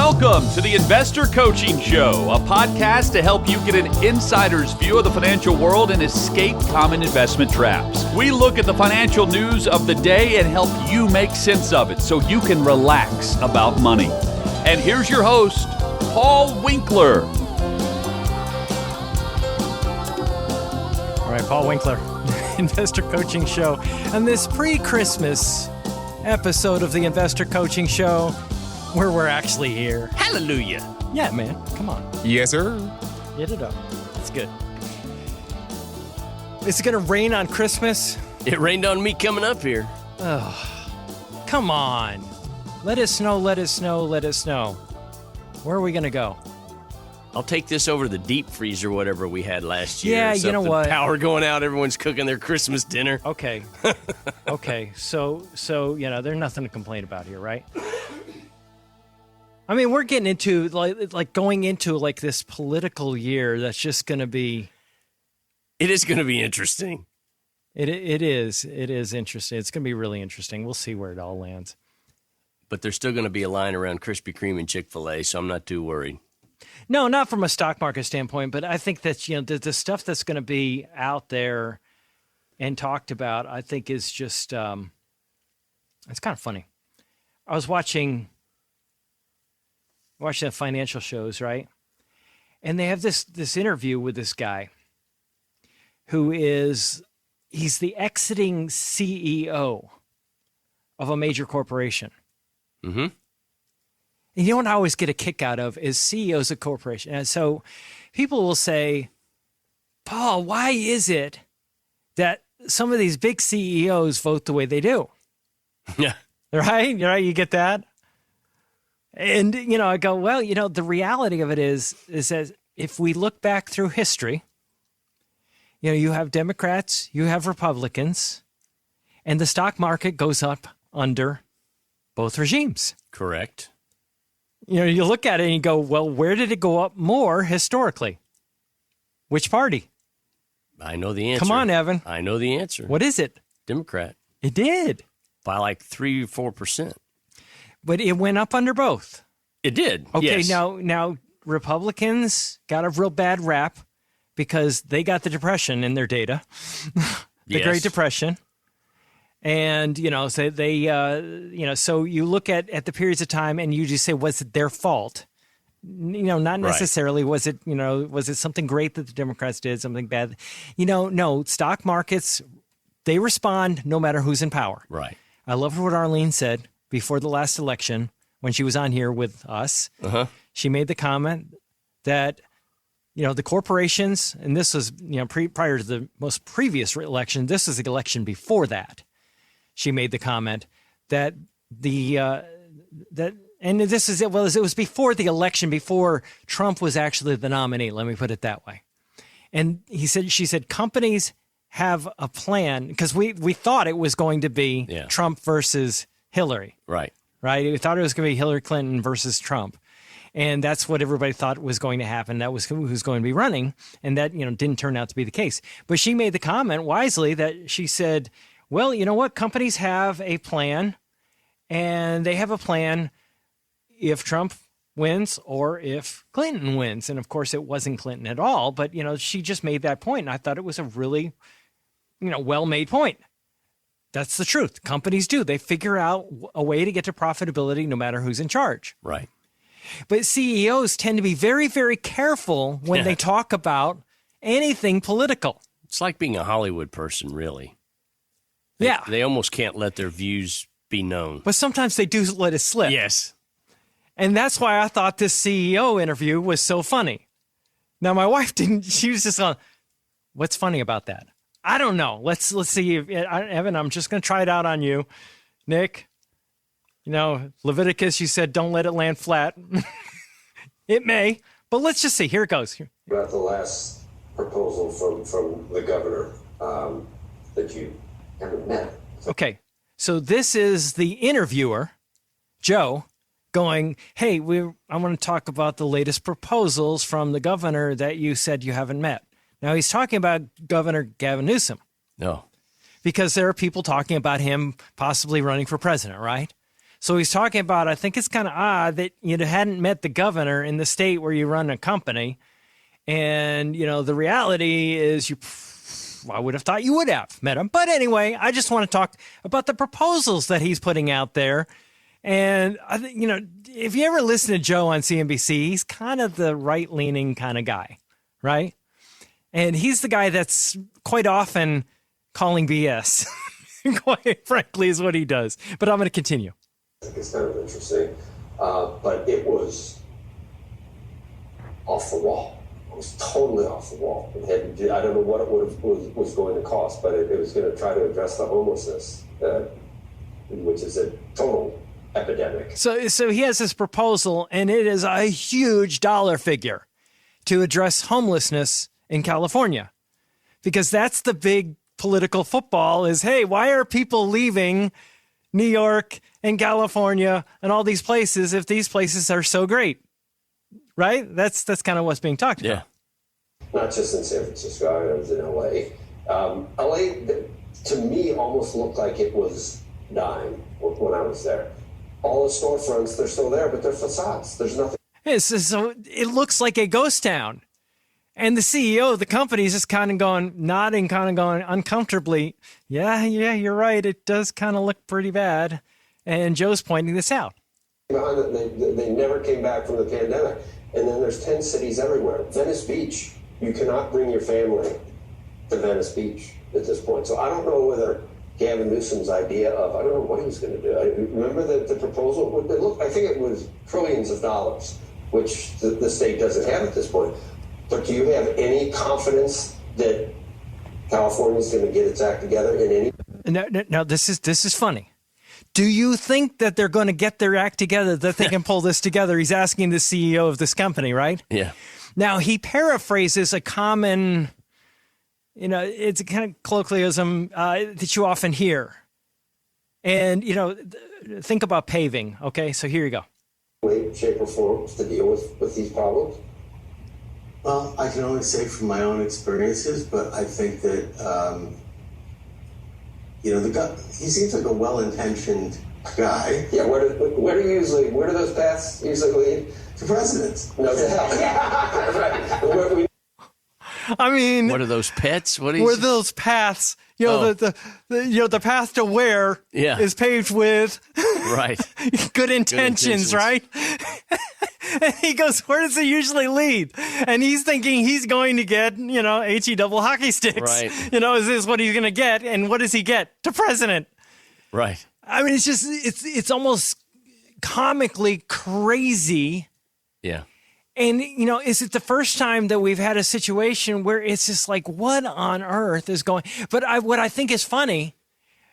Welcome to the Investor Coaching Show, a podcast to help you get an insider's view of the financial world and escape common investment traps. We look at the financial news of the day and help you make sense of it so you can relax about money. And here's your host, Paul Winkler. All right, Paul Winkler, Investor Coaching Show. And this pre-Christmas episode of the Investor Coaching Show, where we're actually here. Hallelujah. Yeah, man. Come on. Yes, sir. Get it up. It's good. Is it going to rain on Christmas? It rained on me coming up here. Oh, come on. Let it snow, let it snow, let it snow. Where are we going to go? I'll take this over to the deep freezer, whatever we had last year. Yeah, you know what? Power going out, everyone's cooking their Christmas dinner. Okay. Okay. So, there's nothing to complain about here, right? I mean, we're getting into like going into like this political year that's just going to be. It is going to be interesting. It is interesting. It's going to be really interesting. We'll see where it all lands. But there's still going to be a line around Krispy Kreme and Chick-fil-A, so I'm not too worried. No, not from a stock market standpoint, but I think that the stuff that's going to be out there and talked about, I think is just it's kind of funny. I was watching the financial shows, right? And they have this interview with this guy he's the exiting CEO of a major corporation. Mm-hmm. And you know what I always get a kick out of is CEOs of corporations. And so people will say, Paul, why is it that some of these big CEOs vote the way they do? Yeah. Right? You get that? And, I go, well, the reality of it is that if we look back through history, you have Democrats, you have Republicans, and the stock market goes up under both regimes. Correct. You look at it and you go, well, where did it go up more historically? Which party? I know the answer. Come on, Evan. I know the answer. What is it? Democrat. It did. By like 3 or 4%. But it went up under both. It did. Okay, yes. now Republicans got a real bad rap because they got the Depression in their data, the Great Depression. And, so they, so you look at the periods of time and you just say, was it their fault? Not necessarily. Right. Was it something great that the Democrats did, something bad? No, stock markets, they respond no matter who's in power. Right. I love what Arlene said before the last election when she was on here with us. Uh-huh. She made the comment that, the corporations, and this was, prior to the most previous election, this is the election before that. She made the comment that and this is it. Well, it was before the election, before Trump was actually the nominee. Let me put it that way. And she said, companies have a plan because we thought it was going to be Trump versus Hillary. Right. We thought it was going to be Hillary Clinton versus Trump. And that's what everybody thought was going to happen. That was who was going to be running. And that, didn't turn out to be the case. But she made the comment wisely that she said, well, you know what? Companies have a plan, and they have a plan if Trump wins or if Clinton wins. And, of course, it wasn't Clinton at all. But, she just made that point, and I thought it was a really, well-made point. That's the truth. Companies do. They figure out a way to get to profitability no matter who's in charge. Right. But CEOs tend to be very, very careful when they talk about anything political. It's like being a Hollywood person, really. They almost can't let their views be known. But sometimes they do let it slip. Yes. And that's why I thought this CEO interview was so funny. Now, my wife didn't. She was just going, what's funny about that? I don't know. Let's see. Evan, I'm just going to try it out on you. Nick, Leviticus, you said don't let it land flat. It may, but let's just see. Here it goes. About the last proposal from the governor that you haven't met. Okay, so this is the interviewer, Joe, going, hey, I want to talk about the latest proposals from the governor that you said you haven't met. Now, he's talking about Governor Gavin Newsom. No. Because there are people talking about him possibly running for president, right? So he's talking about, I think it's kind of odd that you hadn't met the governor in the state where you run a company. And, the reality is I would have thought you would have met him. But anyway, I just want to talk about the proposals that he's putting out there. And, I think, if you ever listen to Joe on CNBC, he's kind of the right-leaning kind of guy, right? And he's the guy that's quite often calling BS, quite frankly, is what he does. But I'm going to continue. It's kind of interesting. But it was off the wall. It was totally off the wall. I don't know what it was going to cost, but it was going to try to address the homelessness, which is a total epidemic. So he has this proposal, and it is a huge dollar figure to address homelessness in California, because that's the big political football is, hey, why are people leaving New York and California and all these places if these places are so great, right? That's kind of what's being talked about. Not just in San Francisco, I was in LA. LA, to me, almost looked like it was dying when I was there. All the storefronts, they're still there, but they're facades. There's nothing. So it looks like a ghost town. And the CEO of the company is just kind of nodding, kind of going uncomfortably. Yeah, you're right. It does kind of look pretty bad. And Joe's pointing this out. They never came back from the pandemic. And then there's 10 cities everywhere. Venice Beach, you cannot bring your family to Venice Beach at this point. So I don't know whether Gavin Newsom's idea of, I don't know what he was going to do. Remember the proposal? I think it was trillions of dollars, which the state doesn't have at this point. But do you have any confidence that California's going to get its act together in any? No, this is funny. Do you think that they're going to get their act together, that they can pull this together? He's asking the CEO of this company, right? Yeah. Now, he paraphrases a common, it's a kind of colloquialism that you often hear. And, think about paving. Okay, so here you go. Way, shape, or form to deal with these problems? Well, I can only say from my own experiences, but I think that, he seems like a well-intentioned guy. Yeah, where do those paths usually lead? To presidents. No, to hell. Right. I mean, what are those pets? What are those paths? The path to where is paved with good intentions, right? And he goes, where does it usually lead? And he's thinking he's going to get, HE double hockey sticks. Right. Is this what he's going to get? And what does he get? To president. Right. I mean, it's almost comically crazy. Yeah. And, is it the first time that we've had a situation where it's just like, what on earth is going? But what I think is funny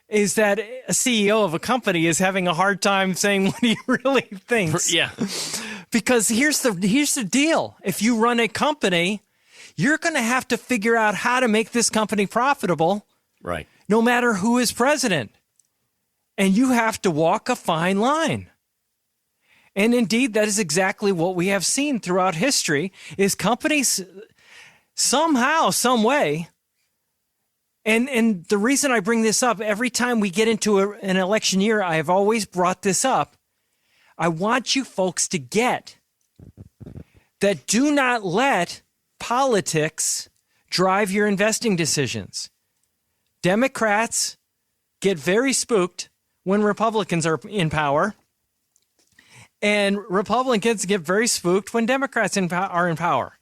is that a CEO of a company is having a hard time saying what he really thinks. Yeah. Because here's the deal. If you run a company, you're going to have to figure out how to make this company profitable. Right. No matter who is president. And you have to walk a fine line. And indeed, that is exactly what we have seen throughout history, is companies somehow, some way. And the reason I bring this up, every time we get into an election year, I have always brought this up. I want you folks to get that do not let politics drive your investing decisions. Democrats get very spooked when Republicans are in power. And Republicans get very spooked when Democrats are in power.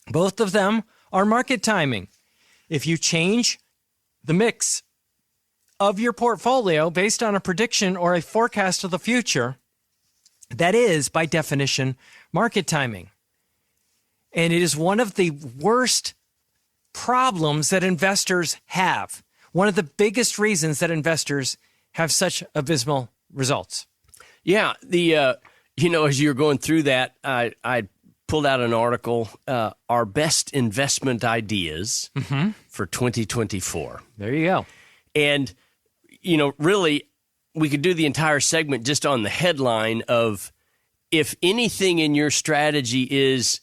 Both of them are market timing. If you change the mix of your portfolio based on a prediction or a forecast of the future, that is, by definition, market timing. And it is one of the worst problems that investors have. One of the biggest reasons that investors have such abysmal results. Yeah, as you're going through that, I pulled out an article, our best investment ideas for 2024. There you go. And, really, we could do the entire segment just on the headline of if anything in your strategy is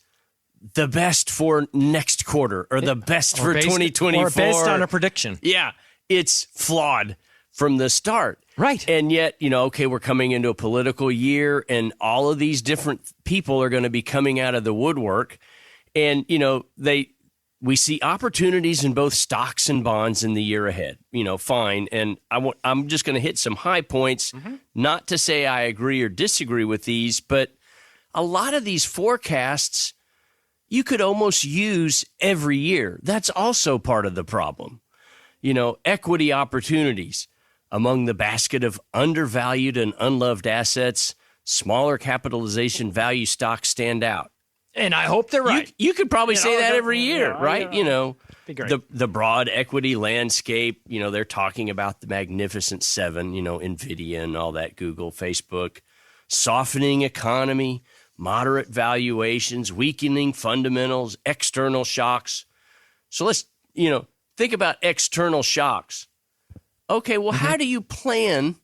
the best for next quarter or the best for 2024. Or based on a prediction. Yeah, it's flawed from the start. Right. And yet, okay, we're coming into a political year, and all of these different people are going to be coming out of the woodwork. And, we see opportunities in both stocks and bonds in the year ahead, fine. And I'm just going to hit some high points, not to say I agree or disagree with these, but a lot of these forecasts you could almost use every year. That's also part of the problem. Equity opportunities. Among the basket of undervalued and unloved assets, smaller capitalization value stocks stand out. And I hope they're right. You could probably say that every year, right? Be great. The broad equity landscape, they're talking about the Magnificent Seven, NVIDIA and all that, Google, Facebook, softening economy, moderate valuations, weakening fundamentals, external shocks. So let's, think about external shocks. Okay, well, how do you plan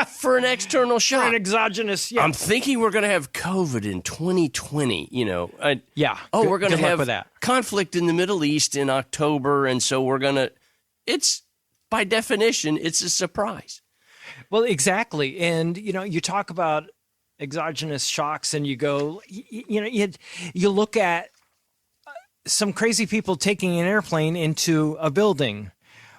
for an external shock? For an exogenous, I'm thinking we're going to have COVID in 2020, we're going to have conflict in the Middle East in October, and so we're going to, it's, by definition, it's a surprise. Well, exactly. And, you talk about exogenous shocks and you go, you look at some crazy people taking an airplane into a building,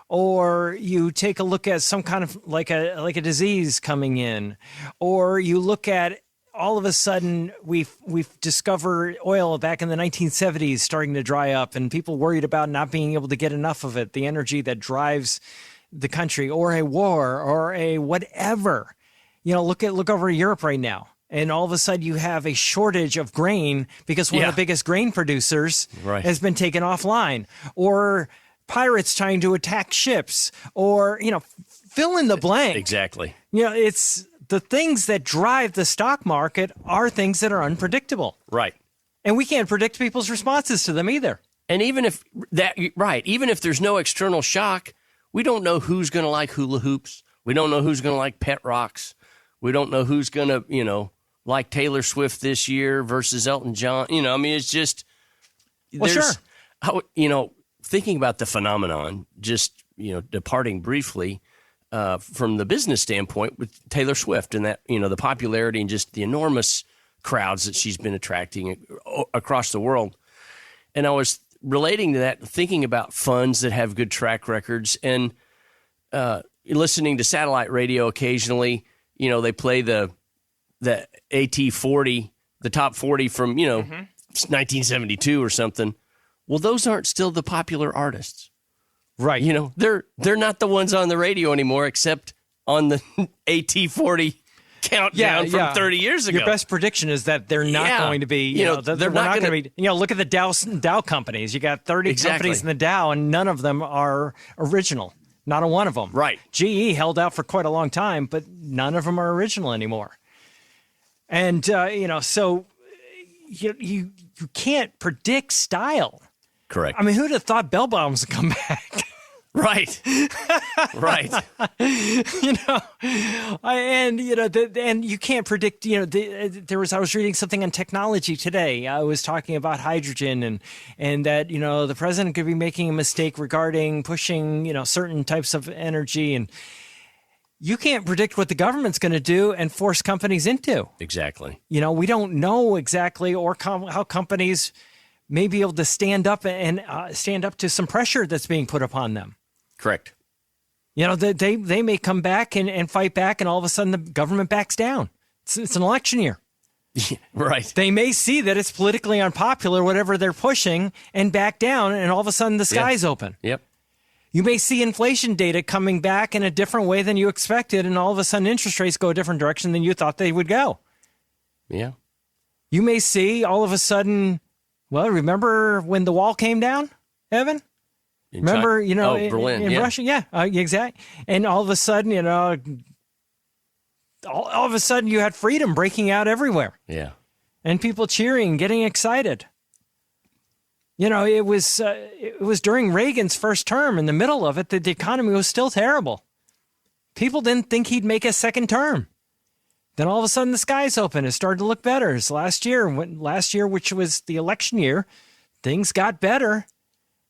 or you take a look at some kind of like a disease coming in, or you look at all of a sudden we've discovered oil back in the 1970s starting to dry up, and people worried about not being able to get enough of it, the energy that drives the country, or a war, or a whatever. Look over Europe right now, and all of a sudden you have a shortage of grain because one of the biggest grain producers has been taken offline, or pirates trying to attack ships, or, fill in the blank. Exactly. It's the things that drive the stock market are things that are unpredictable. Right. And we can't predict people's responses to them either. And even if there's no external shock, we don't know who's going to like hula hoops. We don't know who's going to like pet rocks. We don't know who's going to, like Taylor Swift this year versus Elton John. It's just, thinking about the phenomenon, just, departing briefly from the business standpoint with Taylor Swift and that, the popularity and just the enormous crowds that she's been attracting across the world. And I was relating to that, thinking about funds that have good track records, and listening to satellite radio occasionally. They play the AT40, the top 40 from, 1972 or something. Well, those aren't still the popular artists. Right. They're not the ones on the radio anymore, except on the AT40 countdown from 30 years ago. Your best prediction is that they're not going to be, they're not going to be, look at the Dow companies. You got 30 companies in the Dow, and none of them are original. Not a one of them. Right. GE held out for quite a long time, but none of them are original anymore. And, so you can't predict style. Correct. I mean, who'd have thought bell bottoms would come back? Right. Right. And you can't predict, I was reading something on technology today. I was talking about hydrogen and that, the president could be making a mistake regarding pushing, certain types of energy, and you can't predict what the government's going to do and force companies into. Exactly. We don't know exactly how companies may be able to stand up to some pressure that's being put upon them. Correct. They may come back and fight back, and all of a sudden the government backs down. It's an election year. Right. They may see that it's politically unpopular, whatever they're pushing, and back down, and all of a sudden the sky's open. Yep. You may see inflation data coming back in a different way than you expected, and all of a sudden interest rates go a different direction than you thought they would go. Yeah. You may see all of a sudden, remember when the wall came down, Evan? Remember, Berlin, in Russia? Yeah, exactly. And all of a sudden, all of a sudden you had freedom breaking out everywhere. Yeah. And people cheering, getting excited. It was during Reagan's first term, in the middle of it, that the economy was still terrible. People didn't think he'd make a second term. Then all of a sudden the skies open. It started to look better. So last year, which was the election year, things got better.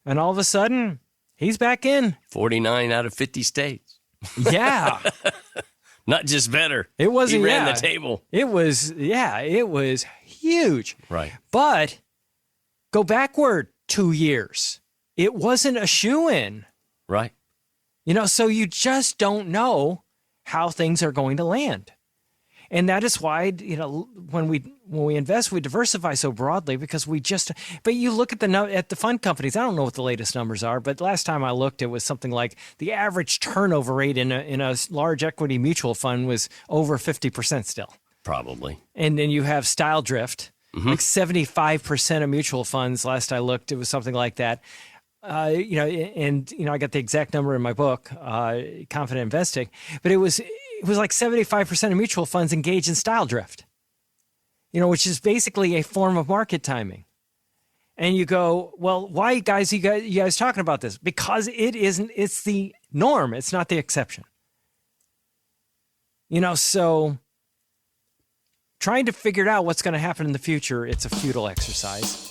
And all of a sudden, he's back in. 49 out of 50 states. Yeah. Not just better. It wasn't. He ran yeah. the table. It was huge. Right. But go backward 2 years. It wasn't a shoo-in. Right. So you just don't know how things are going to land. And that is why, when we invest, we diversify so broadly because but you look at the fund companies. I don't know what the latest numbers are, but last time I looked, it was something like the average turnover rate in a large equity mutual fund was over 50% still. Probably. And then you have style drift, like 75% of mutual funds. Last I looked, it was something like that. I got the exact number in my book, Confident Investing, but it was like 75% of mutual funds engage in style drift, which is basically a form of market timing. And you go, well, why, guys, you guys talking about this? Because it's the norm. It's not the exception. So trying to figure out what's going to happen in the future, it's a futile exercise.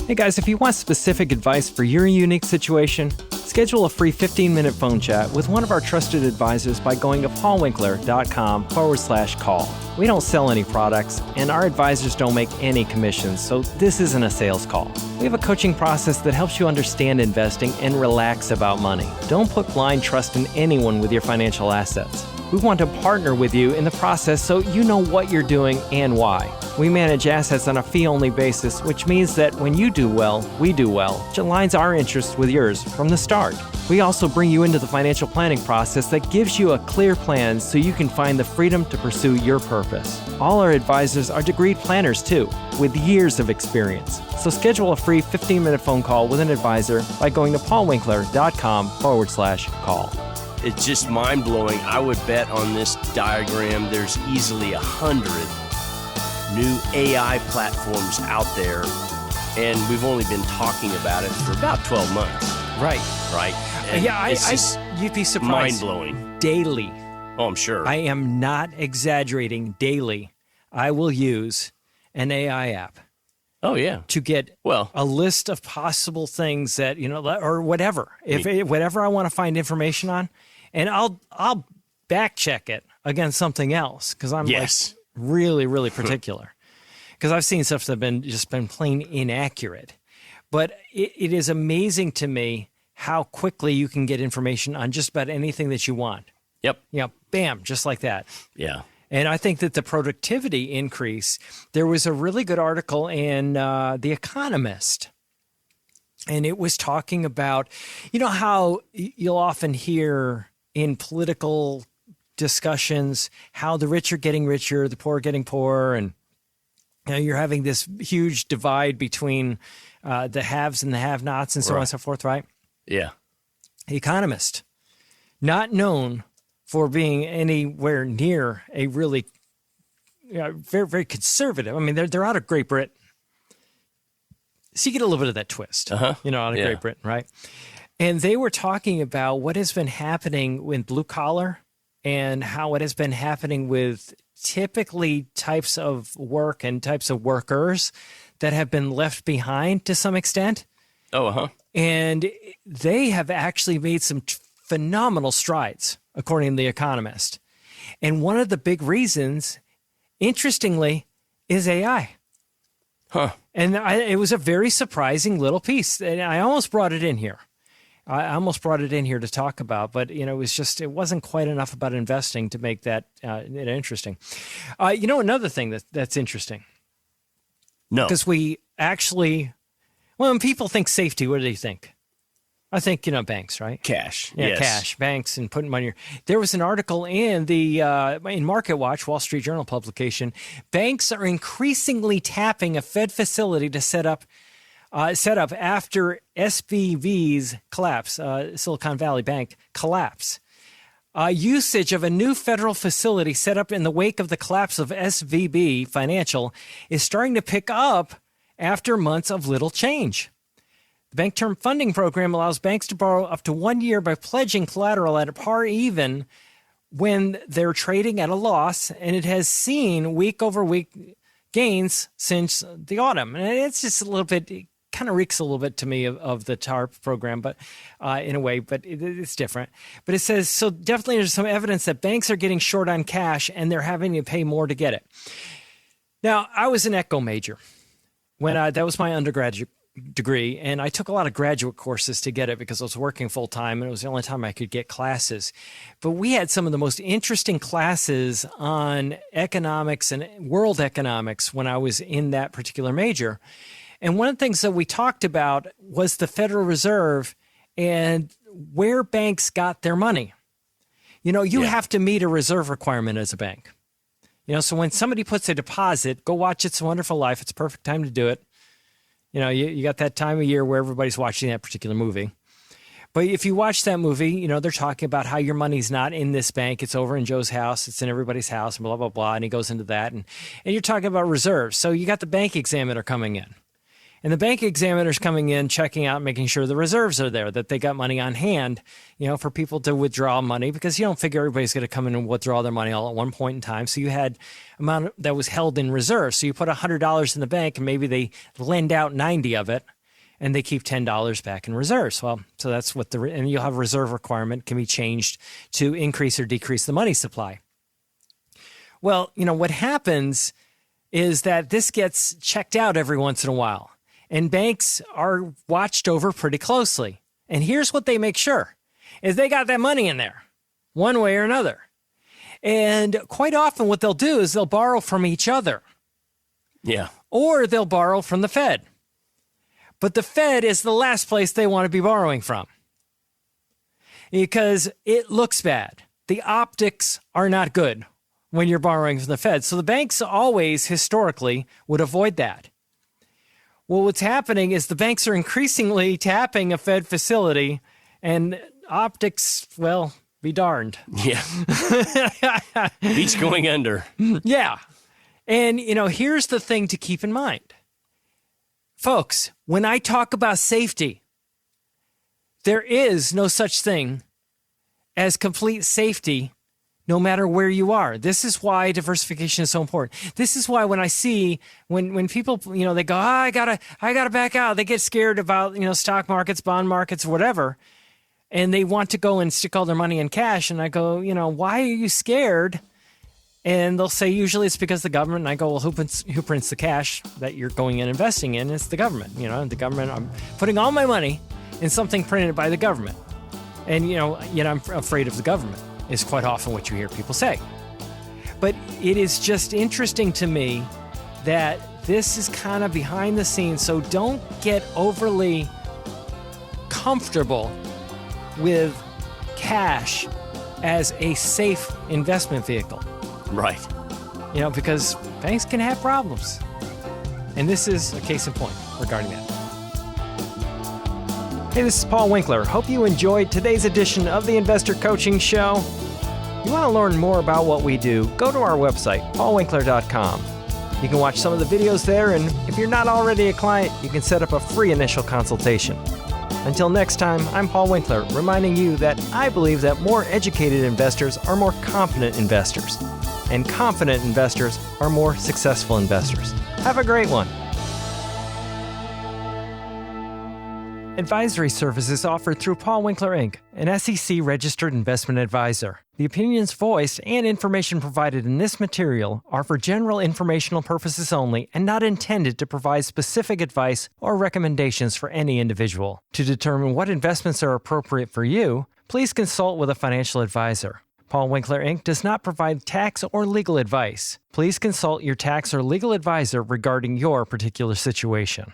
Hey guys, if you want specific advice for your unique situation, schedule a free 15-minute phone chat with one of our trusted advisors by going to paulwinkler.com/call. We don't sell any products, and our advisors don't make any commissions, so this isn't a sales call. We have a coaching process that helps you understand investing and relax about money. Don't put blind trust in anyone with your financial assets. We want to partner with you in the process so you know what you're doing and why. We manage assets on a fee-only basis, which means that when you do well, we do well, which aligns our interests with yours from the start. We also bring you into the financial planning process that gives you a clear plan so you can find the freedom to pursue your purpose. All our advisors are degreed planners too, with years of experience. So schedule a free 15-minute phone call with an advisor by going to paulwinkler.com/call. It's just mind-blowing. I would bet on this diagram there's easily 100 new AI platforms out there, and we've only been talking about it for about 12 months. Right. And you'd be surprised. Mind-blowing. Daily. Oh, I'm sure. I am not exaggerating. Daily, I will use an AI app. Oh, yeah. To get a list of possible things that, or whatever. Whatever I want to find information on, and I'll back check it against something else because I'm like really, really particular. Because I've seen stuff that have been plain inaccurate. But it is amazing to me how quickly you can get information on just about anything that you want. Yep. Bam, just like that. Yeah. And I think that the productivity increase, there was a really good article in The Economist, and it was talking about, how you'll often hear in political discussions how the rich are getting richer, the poor are getting poorer, and you're having this huge divide between the haves and the have-nots and so on and so forth, right? Yeah. The Economist, not known for being anywhere near a really very, very conservative. I mean, they're out of Great Britain. So you get a little bit of that twist, out of Great Britain, right? And they were talking about what has been happening with blue collar and how it has been happening with typically types of work and types of workers that have been left behind to some extent. And they have actually made some phenomenal strides, according to The Economist. And one of the big reasons, interestingly, is AI. And it was a very surprising little piece. And I almost brought it in here. To talk about, but it wasn't quite enough about investing to make that interesting. Another thing that's interesting. No. Because we actually, when people think safety, what do they think? I think, banks, right? Cash. Yeah, yes. Cash, banks, and putting money. There was an article in in Market Watch, Wall Street Journal publication. Banks are increasingly tapping a Fed facility to set up after SVB's collapse, Silicon Valley Bank collapse. Usage of a new federal facility set up in the wake of the collapse of SVB Financial is starting to pick up after months of little change. The Bank Term Funding Program allows banks to borrow up to 1 year by pledging collateral at a par even when they're trading at a loss, and it has seen week-over-week gains since the autumn. And it's just a little bit kind of reeks a little bit to me of the TARP program, but in a way, but it's different. But it says, so definitely there's some evidence that banks are getting short on cash and they're having to pay more to get it. Now, I was an eco major when that was my undergraduate degree, and I took a lot of graduate courses to get it because I was working full time and it was the only time I could get classes. But we had some of the most interesting classes on economics and world economics when I was in that particular major. And one of the things that we talked about was the Federal Reserve and where banks got their money. You have to meet a reserve requirement as a bank. So when somebody puts a deposit, go watch It's a Wonderful Life. It's a perfect time to do it. You got that time of year where everybody's watching that particular movie. But if you watch that movie, they're talking about how your money's not in this bank. It's over in Joe's house. It's in everybody's house and blah, blah, blah. And he goes into that. And you're talking about reserves. So you got the bank examiner coming in. And the bank examiner's coming in, checking out, making sure the reserves are there, that they got money on hand, for people to withdraw money, because you don't figure everybody's going to come in and withdraw their money all at one point in time. So you had amount that was held in reserve. So you put $100 in the bank and maybe they lend out 90 of it and they keep $10 back in reserves. Well, so that's what and you'll have a reserve requirement can be changed to increase or decrease the money supply. Well, what happens is that this gets checked out every once in a while. And banks are watched over pretty closely. And here's what they make sure, is they got that money in there, one way or another. And quite often what they'll do is they'll borrow from each other. Yeah. Or they'll borrow from the Fed. But the Fed is the last place they want to be borrowing from, because it looks bad. The optics are not good when you're borrowing from the Fed. So the banks always, historically, would avoid that. Well, what's happening is the banks are increasingly tapping a Fed facility, and optics, well, be darned. Yeah. Beach going under. Yeah. And, here's the thing to keep in mind. Folks, when I talk about safety, there is no such thing as complete safety no matter where you are. This is why diversification is so important. This is why when I see, when people, they go, I gotta back out. They get scared about, stock markets, bond markets, whatever. And they want to go and stick all their money in cash. And I go, why are you scared? And they'll say, usually it's because the government. And I go, well, who prints the cash that you're going and investing in? It's the government. The government, I'm putting all my money in something printed by the government. And, I'm afraid of the government. Is quite often what you hear people say. But it is just interesting to me that this is kind of behind the scenes, so don't get overly comfortable with cash as a safe investment vehicle. Right. Because banks can have problems. And this is a case in point regarding that. Hey, this is Paul Winkler. Hope you enjoyed today's edition of the Investor Coaching Show. You want to learn more about what we do, go to our website, paulwinkler.com. You can watch some of the videos there, and if you're not already a client, you can set up a free initial consultation. Until next time, I'm Paul Winkler, reminding you that I believe that more educated investors are more confident investors, and confident investors are more successful investors. Have a great one. Advisory services offered through Paul Winkler, Inc., an SEC-registered investment advisor. The opinions voiced and information provided in this material are for general informational purposes only and not intended to provide specific advice or recommendations for any individual. To determine what investments are appropriate for you, please consult with a financial advisor. Paul Winkler, Inc. does not provide tax or legal advice. Please consult your tax or legal advisor regarding your particular situation.